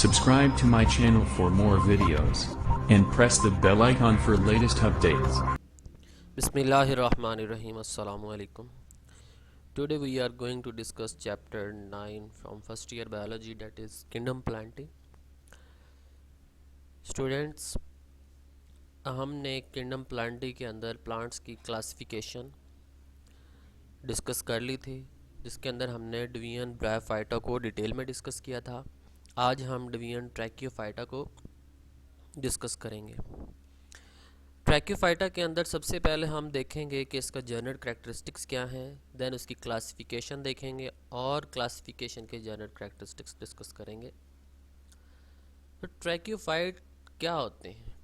Subscribe to my channel for more videos and press the bell icon for latest updates. Bismillahirrahmanirrahim. Assalamu alaikum. Today we are going to discuss chapter 9 from first year biology, that is kingdom planting. Students, हमने kingdom planting के अंदर plants की classification discuss कर ली थी, जिसके अंदर हमने division bryophyta को डिटेल में डिस्कस किया था। आज हम डिवीजन ट्रैकियोफाइटा को डिस्कस करेंगे। ट्रैकियोफाइटा के अंदर सबसे पहले हम देखेंगे कि इसका जनरल करैक्टरिस्टिक्स क्या हैं, देन उसकी क्लासिफिकेशन देखेंगे और क्लासिफिकेशन के जनरल करैक्टरिस्टिक्स डिस्कस करेंगे। तो ट्रैकियोफाइट क्या होते हैं?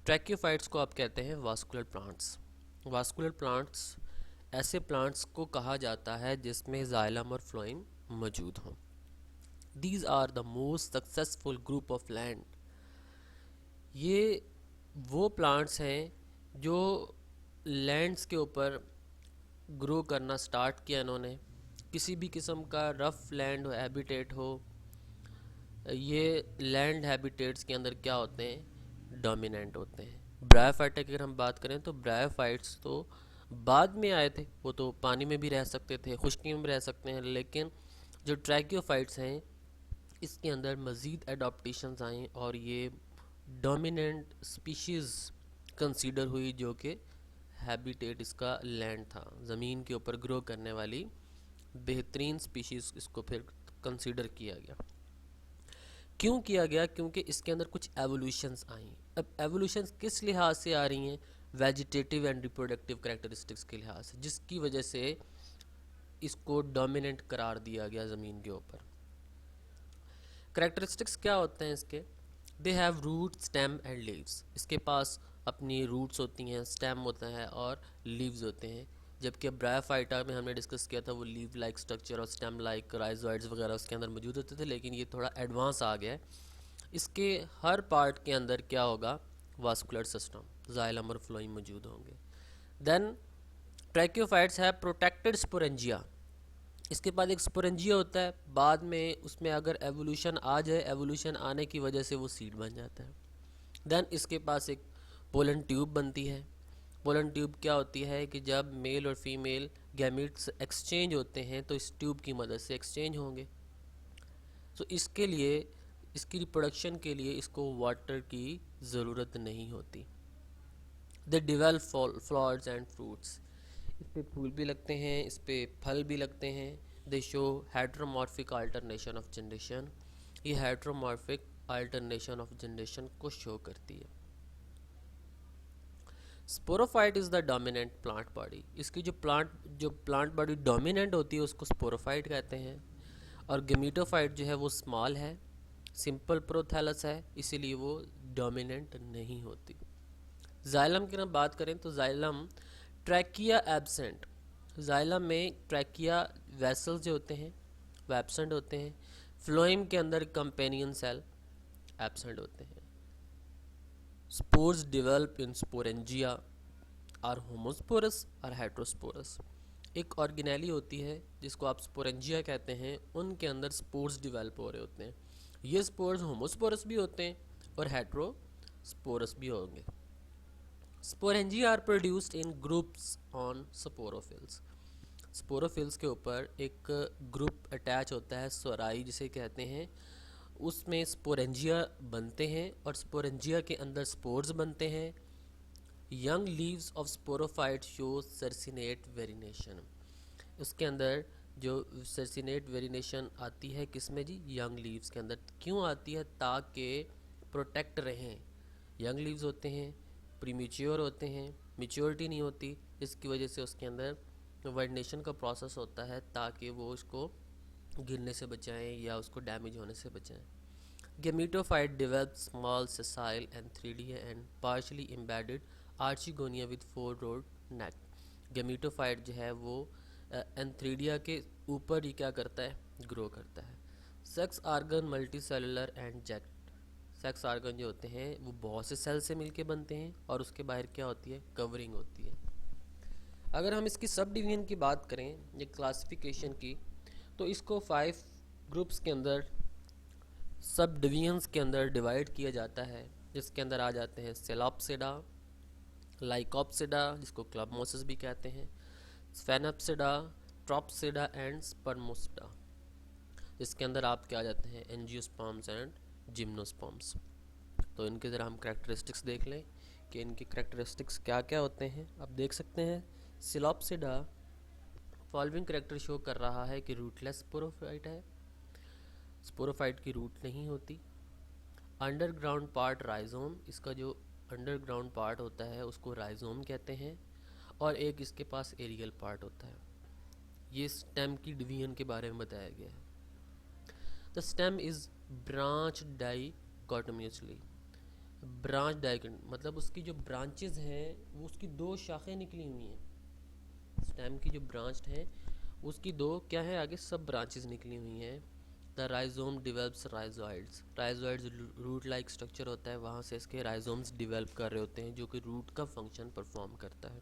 ट्रैकियोफाइट्स को आप कहते हैं वास्कुलर प्लांट्स। वास्कुलर प्लांट्स ऐसे प्लांट्स को कहा जाता है जिसमें जाइलम और फ्लोएम मौजूद हों। These are the most successful group of land. ये वो प्लांट्स हैं जो लैंड्स के ऊपर ग्रो करना स्टार्ट किया इन्होंने। किसी भी किस्म का रफ़ लैंड हो, हैबिटेट हो, ये लैंड हैबिटेट्स के अंदर क्या होते हैं? डोमिनेंट होते हैं। ब्रायोफाइटा की अगर हम बात करें तो ब्रायोफाइट्स तो बाद में आए थे, वो तो पानी में भी रह सकते थे, खुश्की में भी रह सकते हैं, लेकिन जो ट्रैकियोफाइट्स हैं इसके अंदर मज़ीद एडाप्टेशंस आए और ये डोमिनेंट स्पीशीज़ कंसीडर हुई, जो कि हैबिटेट इसका लैंड था, ज़मीन के ऊपर ग्रो करने वाली बेहतरीन स्पीशीज़ इसको फिर कंसीडर किया गया। क्यों किया गया? क्योंकि इसके अंदर कुछ एवोल्यूशंस आई। अब एवोल्यूशंस किस लिहाज से आ रही हैं? वेजिटेटिव एंड रिप्रोडक्टिव करैक्टरिस्टिक्स के लिहाज से, जिसकी वजह से इसको डोमिनेंट करार दिया गया ज़मीन के ऊपर। करैक्टरिस्टिक्स क्या होते हैं इसके? They have root, stem and leaves. इसके पास अपनी रूट्स होती हैं, स्टेम होता है और लीव्स होते हैं। जबकि ब्रायोफाइटा में हमने डिस्कस किया था वो लीव लाइक स्ट्रक्चर और स्टेम लाइक राइजोइड्स वगैरह उसके अंदर मौजूद होते थे, लेकिन ये थोड़ा एडवांस आ गया है। इसके हर पार्ट के अंदर क्या होगा? वास्कुलर सिस्टम, जाइलम और फ्लोएम मौजूद होंगे। देन ट्रैकियोफाइट्स है प्रोटेक्टेड स्पोरेंजिया। इसके बाद एक स्पोरेंजिया होता है, बाद में उसमें अगर एवोल्यूशन आ जाए, एवोल्यूशन आने की वजह से वो सीड बन जाता है। देन इसके पास एक पोलन ट्यूब बनती है। पोलन ट्यूब क्या होती है कि जब मेल और फीमेल गैमीट्स एक्सचेंज होते हैं तो इस ट्यूब की मदद से एक्सचेंज होंगे। तो इसके लिए, इसकी रिप्रोडक्शन के लिए इसको वाटर की ज़रूरत नहीं होती। दे डिवेल्प फ्लावर्स एंड फ्रूट्स। इस पे फूल भी लगते हैं, इस पे फल भी लगते हैं। दे show heteromorphic alternation of generation. ये हेट्रोमॉर्फिक अल्टरनेशन ऑफ जनरेशन को शो करती है। Sporophyte is the dominant plant body. इसकी जो प्लांट बॉडी डोमिनेंट होती है उसको स्पोरोफाइट कहते हैं। और गेमीटोफाइट जो है वो स्मॉल है, सिंपल प्रोथैलस है, इसीलिए वो डोमिनेंट नहीं होती। जाइलम की हम बात करें तो जाइलम ट्रैकिया एब्सेंट। जाइलम में ट्रैकिया वेसल्स जो होते हैं वो एब्सेंट होते हैं। फ्लोएम के अंदर कंपेनियन सेल एब्सेंट होते हैं। Spores develop in sporangia are homosporous और हेट्रोस्पोरस। एक ऑर्गेनेली होती है जिसको आप स्पोरेंजिया कहते हैं, उनके अंदर स्पोर्स डिवेल्प हो रहे होते हैं। ये स्पोर्स होमोस्पोरस भी होते हैं और हेट्रोस्पोरस भी होंगे। Sporangia are produced in groups on sporophylls. Sporophylls के ऊपर एक ग्रुप अटैच होता है, स्वराई जिसे कहते हैं, उसमें स्पोरेंजिया बनते हैं और स्पोरेंजिया के अंदर स्पोर्स बनते हैं। Young leaves of sporophyte show circinate vernation. उसके अंदर जो सर्सिनेट वेरिनेशन आती है किसमें जी? यंग लीव्स के अंदर। क्यों आती है? ताकि प्रोटेक्ट रहें। यंग लीव्स होते हैं, प्रीमेच्योर होते हैं, मेच्योरिटी नहीं होती, इसकी वजह से उसके अंदर वेरिनेशन का प्रोसेस होता है ताकि वो उसको गिरने से बचाएं या उसको डैमेज होने से बचाएं। Gametophyte develop small sessile and 3D and partially embedded archegonia with 4 road neck. Gametophyte जो है वो एंथ्रीडिया के ऊपर ही क्या करता है? ग्रो करता है। Sex organ multicellular and jacketed. Sex organ जो होते हैं वो बहुत से सेल से मिलके बनते हैं और उसके बाहर क्या होती है? कवरिंग होती है। अगर हम इसकी सब डिवीजन की बात करें, ये क्लासिफिकेशन की, तो इसको 5 ग्रुप्स के अंदर सब डिवीजन्स के अंदर डिवाइड किया जाता है, जिसके अंदर आ जाते हैं सेलॉप्सिडा, लाइकोप्सिडा जिसको क्लब मोसेस भी कहते हैं, स्फेनोप्सिडा, ट्रोप्सिडा एंड स्पर्मोसिडा, जिसके अंदर आपके आ जाते हैं एंजियोस्पर्म्स एंड जिम्नोस्पर्म्स। तो इनके ज़रा हम करेक्टरिस्टिक्स देख लें कि इनके करेक्टरिस्टिक्स क्या क्या होते हैं। आप देख सकते हैं सिलॉप्सिडा फॉलोइंग करेक्टर शो कर रहा है कि रूटलेस स्पोरोफाइट है, स्पोरोफाइट की रूट नहीं होती। अंडरग्राउंड पार्ट राइजोम, इसका जो अंडरग्राउंड पार्ट होता है उसको राइजोम कहते हैं, और एक इसके पास एरियल पार्ट होता है। ये स्टेम की डिवीजन के बारे में बताया गया है। The stem is branch dichotomously, branch dicot मतलब उसकी जो ब्रांचेस हैं वो उसकी दो शाखें निकली हुई हैं। स्टेम की जो ब्रांच है उसकी दो क्या है, आगे सब ब्रांचेस निकली हुई हैं। The rhizome develops rhizoids, rhizoids root like structure होता है, वहाँ से इसके राइजोम्स डिवेल्प कर रहे होते हैं जो कि रूट का फंक्शन परफॉर्म करता है।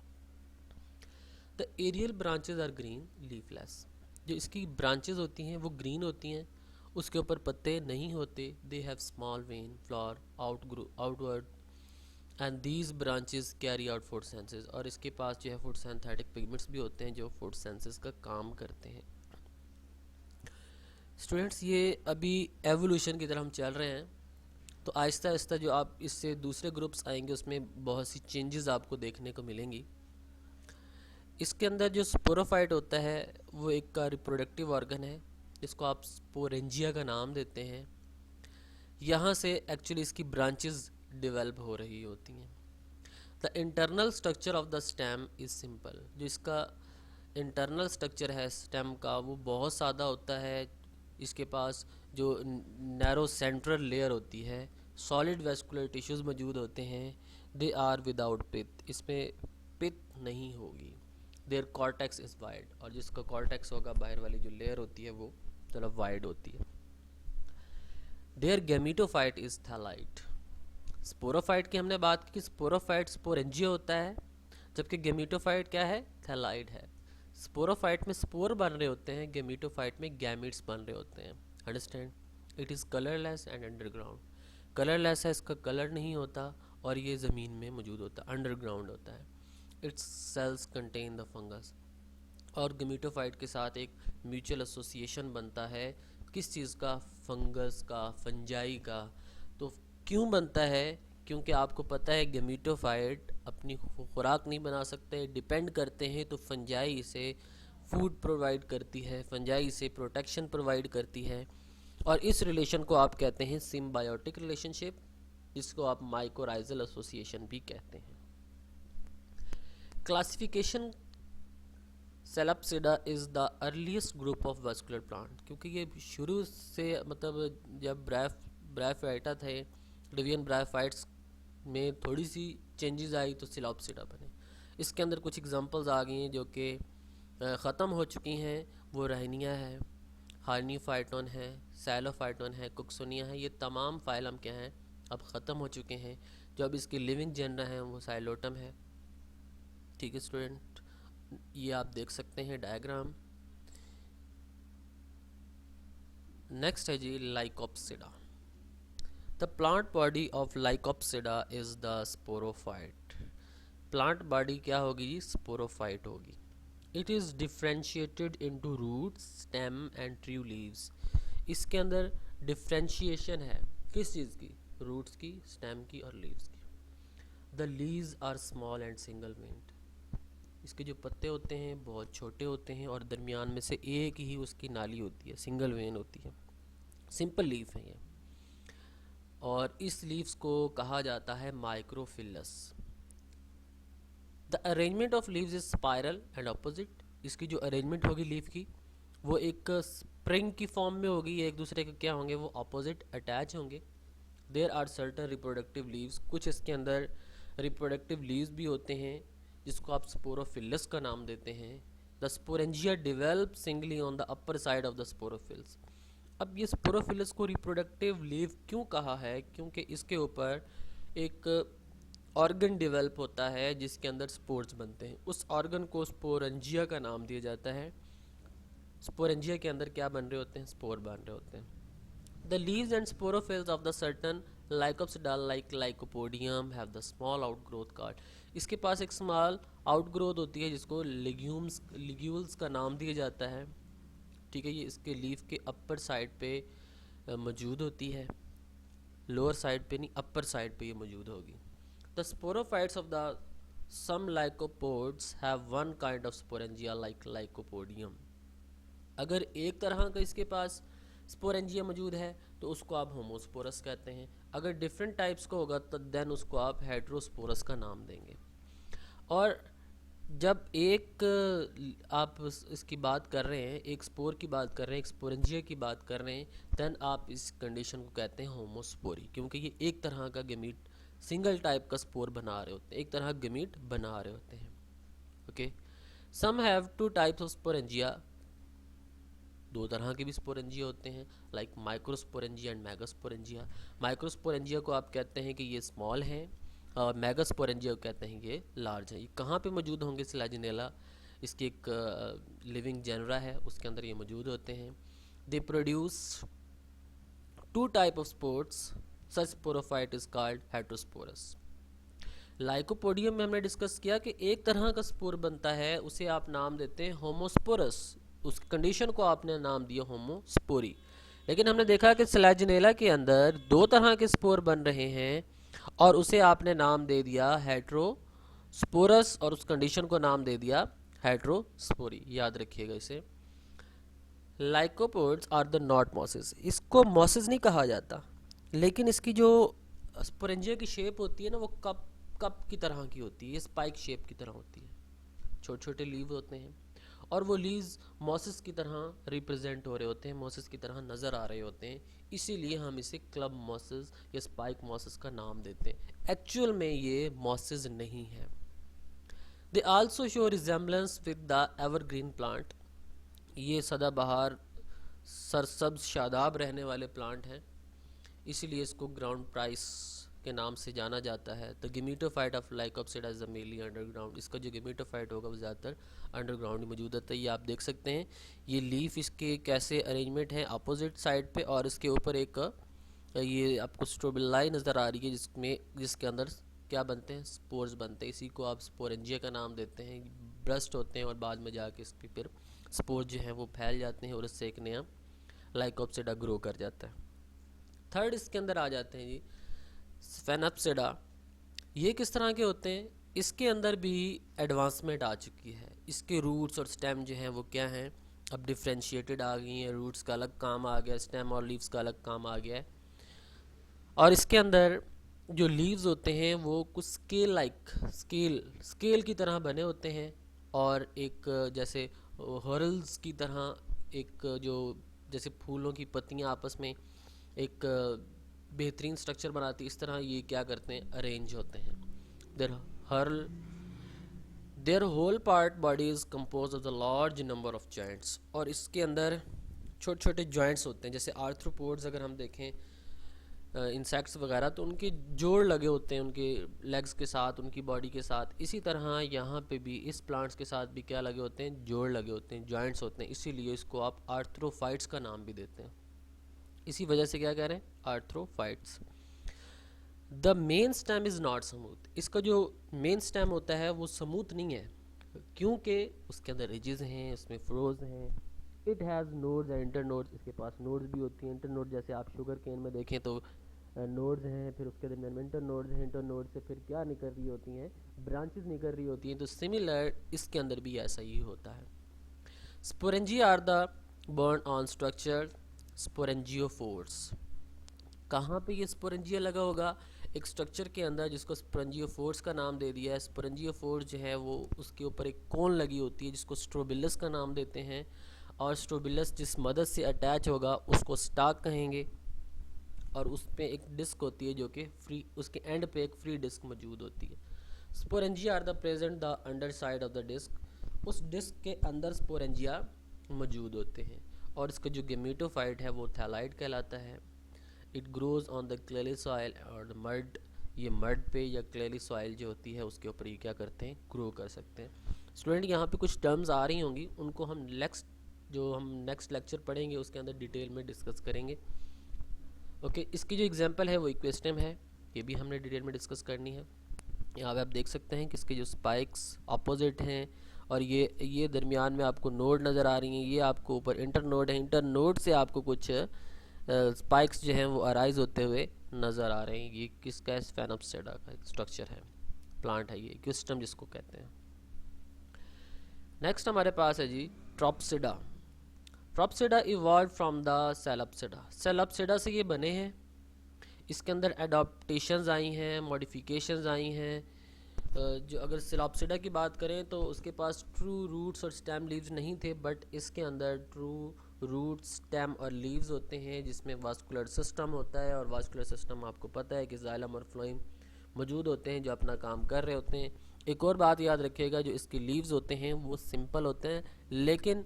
The aerial branches are green leafless, जो इसकी ब्रांचेस होती हैं वो ग्रीन होती हैं, उसके ऊपर पत्ते नहीं होते। They have small when flower outward and these branches carry out food senses, और इसके पास जो है फूड सिंथेटिक पिगमेंट्स भी होते हैं जो फूड सेंसेस का काम करते हैं। स्टूडेंट्स, ये अभी एवोल्यूशन की तरह हम चल रहे हैं, तो आहिस्ता आहिस्ता जो आप इससे दूसरे ग्रुप्स आएंगे उसमें बहुत सी चेंजेस आपको देखने को मिलेंगी। इसके अंदर जो स्पोरोफाइट होता है वो एक का रिप्रोडक्टिव ऑर्गन है जिसको आप स्पोरेंजिया का नाम देते हैं। यहाँ से एक्चुअली इसकी ब्रांचेस डेवलप हो रही होती हैं। The internal structure of the stem is simple, जो इसका इंटरनल स्ट्रक्चर है स्टेम का वो बहुत सादा होता है। इसके पास जो नैरो सेंट्रल लेयर होती है, सॉलिड वेस्कुलर टिश्यूज़ मौजूद होते हैं। दे आर विदाउट पिथ, इसमें पिथ नहीं होगी। देयर कॉर्टेक्स इज़ वाइड, और जिसका कॉर्टेक्स होगा बाहर वाली जो लेयर होती है वो थोड़ा वाइड होती है। देयर गैमीटोफाइट इज़ थैलाइट, स्पोरोफाइट की हमने बात की, स्पोरोफाइट स्पोरेंजिया होता है, जबकि गैमीटोफाइट क्या है, थैलाइड है। स्पोरोफाइट में स्पोर बन रहे होते हैं, गैमीटोफाइट में गैमीट्स बन रहे होते हैं। Understand? It is colourless and underground, colourless है, इसका कलर नहीं होता, और ये ज़मीन में मौजूद होता है, अंडरग्राउंड होता है। It's sales contain the fungus, और गैमीटोफाइट के साथ एक म्यूचुअल एसोसिएशन बनता है, किस चीज़ का, फंगस का, फंजाई का। तो क्यों बनता है? क्योंकि आपको पता है गैमीटोफाइट अपनी खुराक नहीं बना सकते, डिपेंड करते हैं, तो फंजाई इसे फूड प्रोवाइड करती है, फंजाई इसे प्रोटेक्शन प्रोवाइड करती है, और इस रिलेशन को आप कहते हैं सिम्बायोटिक रिलेशनशिप, जिसको आप माइकोराइजल एसोसिएशन भी कहते हैं। Classification, Psilopsida is the earliest group of vascular plant, क्योंकि ये शुरू से मतलब जब ब्रायोफाइटा थे, डिवीजन ब्रायोफाइट्स में थोड़ी सी चेंजेस आई तो सिलॉप्सिडा बने। इसके अंदर कुछ एग्जांपल्स आ गई हैं जो कि ख़त्म हो चुकी हैं, वो रहनिया है, हार्नियोफाइटोन है, सैलोफाइटोन है, कुक्सोनिया है। ये तमाम फाइलम क्या हैं, अब ख़त्म हो चुके हैं। जो अब इसके लिविंग जेनरा हैं वो साइलोटम है। ठीक है स्टूडेंट, ये आप देख सकते हैं डायग्राम। नेक्स्ट है जी Lycopsida. The plant body of Lycopsida is the sporophyte. Plant body क्या होगी जी, स्पोरोफाइट होगी। It is differentiated into roots, stem and true leaves. इसके अंदर डिफ्रेंशिएशन है किस चीज़ की, रूट्स की, स्टेम की और लीव्स की। The leaves are small and single veined, इसके जो पत्ते होते हैं बहुत छोटे होते हैं, और दरमियान में से एक ही उसकी नाली होती है, सिंगल वेन होती है। सिंपल लीफ है ये, और इस लीव्स को कहा जाता है microphyllous. The arrangement of leaves is spiral and opposite, इसकी जो अरेंजमेंट होगी लीफ की वो एक स्प्रिंग की फॉर्म में होगी, एक दूसरे के क्या होंगे, वो ऑपोजिट अटैच होंगे। There are certain reproductive leaves, कुछ इसके अंदर रिप्रोडक्टिव लीव्स भी होते हैं जिसको आप स्पोरोफिलस का नाम देते हैं। The sporangia develop singly on the upper side of the sporophylls. अब ये स्पोरोफिलस को रिप्रोडक्टिव लीव क्यों कहा है, क्योंकि इसके ऊपर एक ऑर्गन डेवलप होता है जिसके अंदर स्पोर्स बनते हैं। उस ऑर्गन को स्पोरेंजिया का नाम दिया जाता है। स्पोरेंजिया के अंदर क्या बन रहे होते हैं, स्पोर बन रहे होते हैं। The leaves and sporophylls of the certain Lycopsida like Lycopodium have the small outgrowth card. इसके पास एक स्मॉल आउटग्रोथ होती है जिसको लिग्यूल्स का नाम दिया जाता है। ठीक है, ये इसके लीफ के अपर साइड पे मौजूद होती है, लोअर साइड पे नहीं, अपर साइड पे ये मौजूद होगी। The sporophytes of the some lycopods have one kind of sporangia like lycopodium. अगर एक तरह का इसके पास स्पोरेंजिया मौजूद है तो उसको आप होमोस्पोरस कहते हैं। अगर डिफरेंट टाइप्स का होगा तो देन उसको आप हेट्रोस्पोरस का नाम देंगे। और जब एक आप इसकी बात कर रहे हैं, एक स्पोर की बात कर रहे हैं, एक स्पोरेंजिया की बात कर रहे हैं, देन आप इस कंडीशन को कहते हैं होमोस्पोरी, क्योंकि ये एक तरह का गेमीट, सिंगल टाइप का स्पोर बना रहे होते हैं, एक तरह का गेमीट बना रहे होते हैं। Okay, some have two types of sporangia, दो तरह के भी स्पोरेंजिया होते हैं, like microsporangia and megasporangia. Microsporangia को आप कहते हैं कि ये स्मॉल हैं, और मेगास्पोरेंजिया को कहते हैं ये लार्ज है। ये कहाँ पे मौजूद होंगे? सिलाजिनेला इसकी एक लिविंग जेनरा है, उसके अंदर ये मौजूद होते हैं। They produce two type of spores, such sporophyte is called heterosporous. Lycopodium में हमने डिस्कस किया कि एक तरह का स्पोर बनता है, उसे आप नाम देते हैं होमोस्पोरस, उस कंडीशन को आपने नाम दिया होमोस्पोरी। लेकिन हमने देखा कि सिलाजिनेला के अंदर दो तरह के स्पोर बन रहे हैं और उसे आपने नाम दे दिया हेट्रोस्पोरस, और उस कंडीशन को नाम दे दिया हेट्रोस्पोरी। याद रखिएगा इसे। लाइकोपोड्स आर द नॉट मॉसेस। इसको मॉसेस नहीं कहा जाता, लेकिन इसकी जो स्पोरेंजिया की शेप होती है ना, वो कप की तरह की होती है, स्पाइक शेप की तरह होती है, छोटे छोटे लीव होते हैं, और वो लीव्स मॉसेस की तरह रिप्रेजेंट हो रहे होते हैं, मॉसेस की तरह नज़र आ रहे होते हैं, इसीलिए हम इसे क्लब मॉसेस या स्पाइक मॉसेस का नाम देते हैं। एक्चुअल में ये मॉसेस नहीं है। They also show resemblance with the evergreen plant. ये सदाबहार सरसब्ज शादाब रहने वाले प्लांट हैं, इसीलिए इसको ग्राउंड प्राइस के नाम से जाना जाता है। The gametophyte of Lycopsida is mainly underground. इसका जो गेमेटोफाइट होगा वो ज़्यादातर अंडरग्राउंड ही मौजूद होता है। ये आप देख सकते हैं, ये लीफ इसके कैसे अरेंजमेंट है अपोजिट साइड पे, और इसके ऊपर एक ये आपको स्ट्रोबिलाई नज़र आ रही है, जिसके अंदर क्या बनते हैं? स्पोर्स बनते हैं। इसी को आप स्पोरेंजिया का नाम देते हैं। ब्रस्ट होते हैं और बाद में जाके इसके फिर स्पोर्स जो हैं वो फैल जाते हैं और इससे एक नया लाइकोप्सिडा ग्रो कर जाता है। थर्ड इसके अंदर आ जाते हैं जी स्फेनोप्सिडा। ये किस तरह के होते हैं? इसके अंदर भी एडवांसमेंट आ चुकी है। इसके रूट्स और स्टेम जो हैं वो क्या हैं? अब डिफ्रेंशिएटेड आ गई हैं, रूट्स का अलग काम आ गया, स्टेम और लीव्स का अलग काम आ गया है। और इसके अंदर जो लीव्स होते हैं वो कुछ स्केल की तरह बने होते हैं, और एक जैसे हॉर्ल्स की तरह, एक जो जैसे फूलों की पत्तियां आपस में एक बेहतरीन स्ट्रक्चर बनाती है, इस तरह ये क्या करते हैं? अरेंज होते हैं। Their whole part body is compose of the large number of joints. और इसके अंदर छोटे छोटे जॉइंट्स होते हैं। जैसे आर्थ्रोपोड्स अगर हम देखें, इंसेक्ट्स वगैरह, तो उनके जोड़ लगे होते हैं उनके लेग्स के साथ, उनकी बॉडी के साथ। इसी तरह यहाँ पे भी इस प्लांट्स के साथ भी क्या लगे होते हैं? जोड़ लगे होते हैं, जॉइंट्स होते हैं। इसीलिए इसको आप आर्थ्रोफाइट्स का नाम भी देते हैं। इसी वजह से क्या कह रहे हैं? Arthrophytes. The main stem is not smooth. इसका जो मेन स्टेम होता है वो स्मूथ नहीं है, क्योंकि उसके अंदर रिजेस हैं, उसमें फ्रोज हैं। It has nodes and inter nodes. इसके पास नोड्स भी होती हैं, इंटर नोड जैसे आप शुगर केन में देखें तो नोड्स हैं, फिर उसके दरमियान में इंटर नोड्स हैं, इंटर नोड से फिर क्या निकल रही होती हैं? ब्रांचेस निकल रही होती हैं। तो सिमिलर इसके अंदर भी ऐसा ही होता है। Sporangia are the borne on structure sporangiophores. कहाँ पे ये स्पोरेंजिया लगा होगा? एक स्ट्रक्चर के अंदर, जिसको स्पोरेंजियोफोर्स का नाम दे दिया है। स्पोरेंजियोफोर्स जो है वो उसके ऊपर एक कोन लगी होती है जिसको स्ट्रोबिलस का नाम देते हैं, और स्ट्रोबिलस जिस मदद से अटैच होगा उसको स्टाक कहेंगे, और उस पर एक डिस्क होती है जो कि फ्री, उसके एंड पे एक फ्री डिस्क मौजूद होती है। Sporangia are the present the under side of the disc. उस डिस्क के अंदर स्पोरेंजिया मौजूद होते हैं, और इसका जो गेमेटोफाइट है वो थैलाइड कहलाता है। It grows on the clayey soil और मड। ये मड पे या क्लेली सॉइल जो होती है उसके ऊपर ये क्या करते हैं? ग्रो कर सकते हैं। स्टूडेंट, यहाँ पे कुछ टर्म्स आ रही होंगी, उनको हम नेक्स्ट लेक्चर पढ़ेंगे उसके अंदर डिटेल में डिस्कस करेंगे। ओके, इसकी जो एग्जांपल है वो इक्वेस्टियम है, ये भी हमने डिटेल में डिस्कस करनी है। यहाँ पे आप देख सकते हैं कि इसके जो स्पाइक्स अपोजिट हैं और ये दरमियान में आपको नोड नज़र आ रही हैं, ये आपको ऊपर इंटर नोड है, इंटर नोड से आपको कुछ स्पाइक्स जो हैं वो अराइज होते हुए नज़र आ रहे हैं। ये किसका है? स्फेनोप्सिडा का स्ट्रक्चर है, प्लांट है ये, इक्विस्टम जिसको कहते हैं। नेक्स्ट हमारे पास है जी ट्रोप्सिडा। ट्रोप्सिडा इवॉल्व फ्रॉम द सेलोप्सिडा, सेलोप्सिडा से ये बने हैं। इसके अंदर एडाप्टेशंस आई हैं, मॉडिफिकेशंस आई हैं। जो अगर सेलोप्सिडा की बात करें तो उसके पास ट्रू रूट्स और स्टेम लीव्स नहीं थे, बट इसके अंदर ट्रू रूट, स्टेम और लीव्स होते हैं, जिसमें वास्कुलर सिस्टम होता है। और वास्कुलर सिस्टम आपको पता है कि जाइलम और फ्लोएम मौजूद होते हैं जो अपना काम कर रहे होते हैं। एक और बात याद रखिएगा, जो इसके लीव्स होते हैं वो सिंपल होते हैं, लेकिन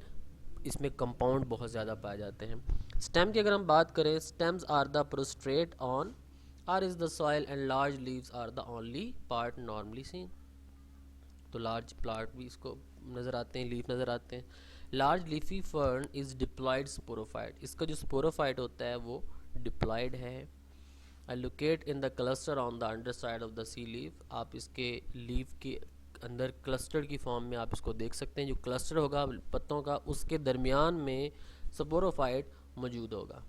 इसमें कंपाउंड बहुत ज़्यादा पाए जाते हैं। स्टेम की अगर हम बात करें, stems are the prostrate on are is the soil and large leaves are the only part normally seen. तो लार्ज प्लांट भी इसको नज़र आते हैं, लीफ नज़र आते हैं। Large leafy fern is diploid sporophyte, इसका जो स्पोरोफाइट होता है वो डिप्लॉयड है। Locate in the cluster on the under side of the see leaf, आप इसके लीफ के अंदर क्लस्टर की फॉर्म में आप इसको देख सकते हैं। जो क्लस्टर होगा पत्तों का, उसके दरमियान में स्पोरोफाइट मौजूद होगा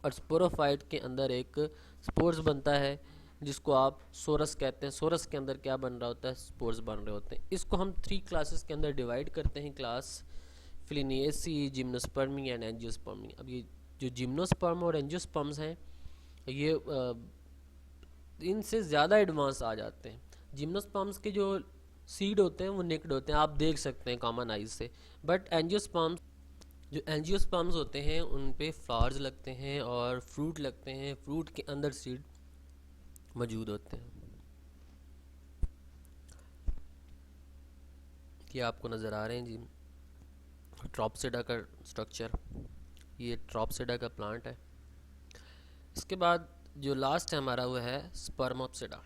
और स्पोरोफाइट के अंदर एक स्पोर्स बनता है जिसको आप सोरस कहते हैं। सोरस के अंदर क्या बन रहा होता है? स्पोर्स बन रहे होते हैं। इसको हम 3 क्लासेस के अंदर डिवाइड करते हैं, क्लास फिलिनिएसी, जिम्नोस्पर्मी एंड एंजियोस्पर्मी। अब ये जो जिम्नोस्पर्म और एंजियोस्पर्म्स हैं ये इनसे ज़्यादा एडवांस आ जाते हैं। जिम्नोस्पर्म्स के जो सीड होते हैं वो निक्ड होते हैं, आप देख सकते हैं कॉमन आइज से, बट एंजियोस्पर्म्स होते हैं उन पे फ्लावर्स लगते हैं और फ्रूट लगते हैं, फ्रूट के अंदर सीड मौजूद होते हैं। ये आपको नज़र आ रहे हैं जी ट्रोप्सिडा का स्ट्रक्चर, ये ट्रोप्सिडा का प्लांट है। इसके बाद जो लास्ट है हमारा वो है स्पर्मोप्सिडा।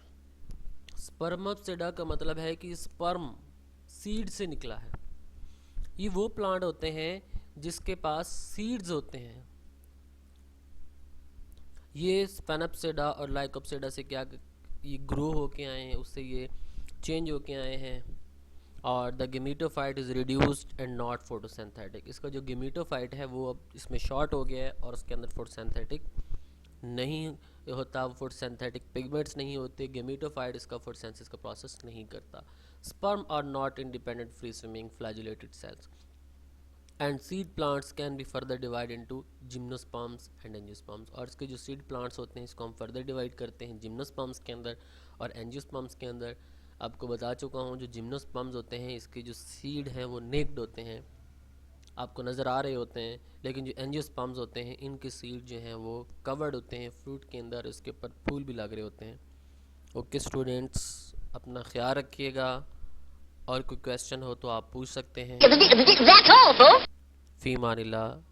स्पर्मोप्सिडा का मतलब है कि स्पर्म सीड से निकला है। ये वो प्लांट होते हैं जिसके पास सीड्स होते हैं। ये स्पेनोप्सिडा और लाइकोप्सिडा से क्या ये ग्रो होके आए हैं, उससे ये चेंज होके आए हैं। और the gametophyte is reduced and not photosynthetic, इसका जो गेमीटोफाइट है वो अब इसमें शॉर्ट हो गया है और उसके अंदर फोटोसिंथेटिक नहीं होता, फोटोसिंथेटिक पिगमेंट्स नहीं होते। गेमीटोफाइट इसका फोटोसिंथेसिस का प्रोसेस नहीं करता। Sperm are not independent free swimming flagellated cells and seed plants can be further divided into gymnosperms and angiosperms. और इसके जो सीड प्लांट्स होते हैं इसको हम फर्दर डिवाइड करते हैं जिम्नोस्पर्म्स के अंदर और एंजियोस्पर्म्स के अंदर। आपको बता चुका हूँ जो जिम्नोस्पर्म्स होते हैं इसके जो सीड हैं वो नेक्ड होते हैं, आपको नज़र आ रहे होते हैं, लेकिन जो एंजियोस्पर्म्स होते हैं इनके सीड जो हैं वो कवर्ड होते हैं फ्रूट के अंदर, इसके ऊपर फूल भी लग रहे होते हैं। ओके स्टूडेंट्स, अपना ख्याल रखिएगा और कोई क्वेश्चन हो तो आप पूछ सकते हैं। फ़ी मानिल्लाह।